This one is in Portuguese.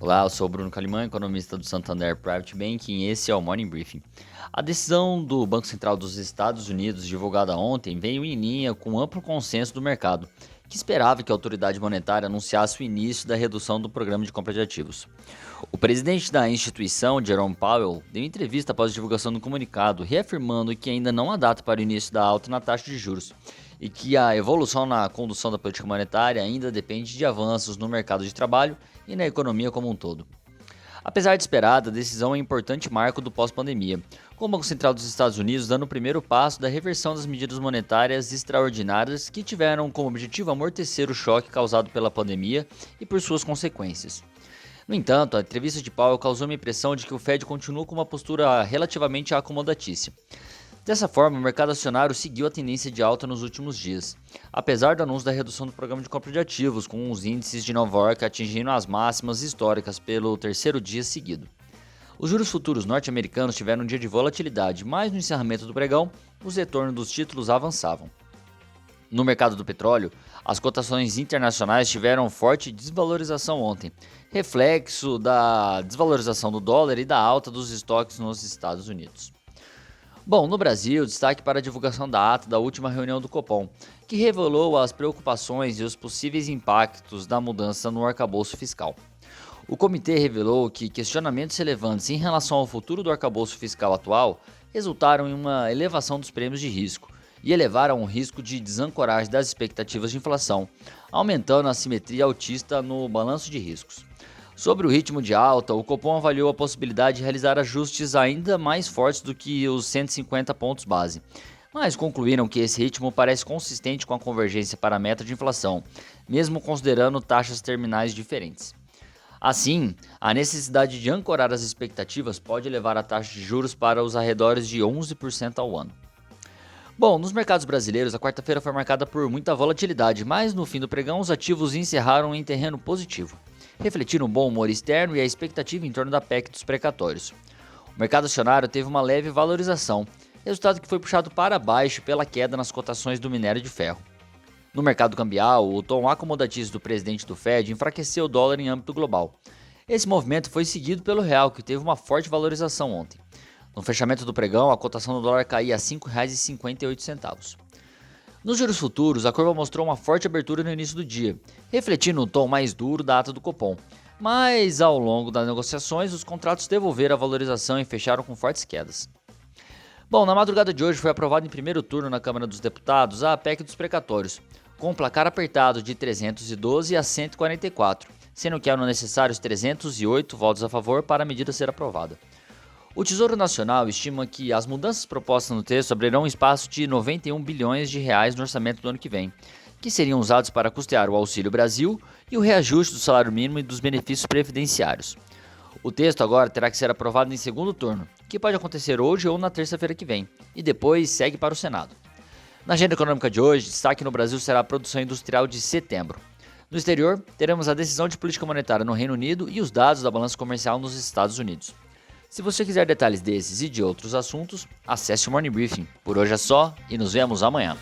Olá, eu sou o Bruno Calimã, economista do Santander Private Banking, e esse é o Morning Briefing. A decisão do Banco Central dos Estados Unidos, divulgada ontem, veio em linha com amplo consenso do mercado, que esperava que a autoridade monetária anunciasse o início da redução do programa de compra de ativos. O presidente da instituição, Jerome Powell, deu entrevista após a divulgação do comunicado, reafirmando que ainda não há data para o início da alta na taxa de juros e que a evolução na condução da política monetária ainda depende de avanços no mercado de trabalho e na economia como um todo. Apesar de esperada, a decisão é um importante marco do pós-pandemia, com o Banco Central dos Estados Unidos dando o primeiro passo da reversão das medidas monetárias extraordinárias que tiveram como objetivo amortecer o choque causado pela pandemia e por suas consequências. No entanto, a entrevista de Powell causou uma impressão de que o Fed continua com uma postura relativamente acomodatícia. Dessa forma, o mercado acionário seguiu a tendência de alta nos últimos dias, apesar do anúncio da redução do programa de compra de ativos, com os índices de Nova York atingindo as máximas históricas pelo terceiro dia seguido. Os juros futuros norte-americanos tiveram um dia de volatilidade, mas no encerramento do pregão, os retornos dos títulos avançavam. No mercado do petróleo, as cotações internacionais tiveram forte desvalorização ontem, reflexo da desvalorização do dólar e da alta dos estoques nos Estados Unidos. Bom, no Brasil, destaque para a divulgação da ata da última reunião do Copom, que revelou as preocupações e os possíveis impactos da mudança no arcabouço fiscal. O comitê revelou que questionamentos relevantes em relação ao futuro do arcabouço fiscal atual resultaram em uma elevação dos prêmios de risco e elevaram o risco de desancoragem das expectativas de inflação, aumentando a assimetria altista no balanço de riscos. Sobre o ritmo de alta, o Copom avaliou a possibilidade de realizar ajustes ainda mais fortes do que os 150 pontos base, mas concluíram que esse ritmo parece consistente com a convergência para a meta de inflação, mesmo considerando taxas terminais diferentes. Assim, a necessidade de ancorar as expectativas pode levar a taxa de juros para os arredores de 11% ao ano. Bom, nos mercados brasileiros, a quarta-feira foi marcada por muita volatilidade, mas no fim do pregão os ativos encerraram em terreno positivo, refletindo um bom humor externo e a expectativa em torno da PEC dos precatórios. O mercado acionário teve uma leve valorização, resultado que foi puxado para baixo pela queda nas cotações do minério de ferro. No mercado cambial, o tom acomodatício do presidente do Fed enfraqueceu o dólar em âmbito global. Esse movimento foi seguido pelo real, que teve uma forte valorização ontem. No fechamento do pregão, a cotação do dólar caía a R$ 5,58. Nos juros futuros, a curva mostrou uma forte abertura no início do dia, refletindo o tom mais duro da ata do Copom. Mas, ao longo das negociações, os contratos devolveram a valorização e fecharam com fortes quedas. Bom, na madrugada de hoje foi aprovada em primeiro turno na Câmara dos Deputados a PEC dos precatórios, com um placar apertado de 312 a 144, sendo que eram necessários 308 votos a favor para a medida ser aprovada. O Tesouro Nacional estima que as mudanças propostas no texto abrirão um espaço de 91 bilhões de reais no orçamento do ano que vem, que seriam usados para custear o Auxílio Brasil e o reajuste do salário mínimo e dos benefícios previdenciários. O texto agora terá que ser aprovado em segundo turno, que pode acontecer hoje ou na terça-feira que vem, e depois segue para o Senado. Na agenda econômica de hoje, destaque no Brasil será a produção industrial de setembro. No exterior, teremos a decisão de política monetária no Reino Unido e os dados da balança comercial nos Estados Unidos. Se você quiser detalhes desses e de outros assuntos, acesse o Morning Briefing. Por hoje é só e nos vemos amanhã.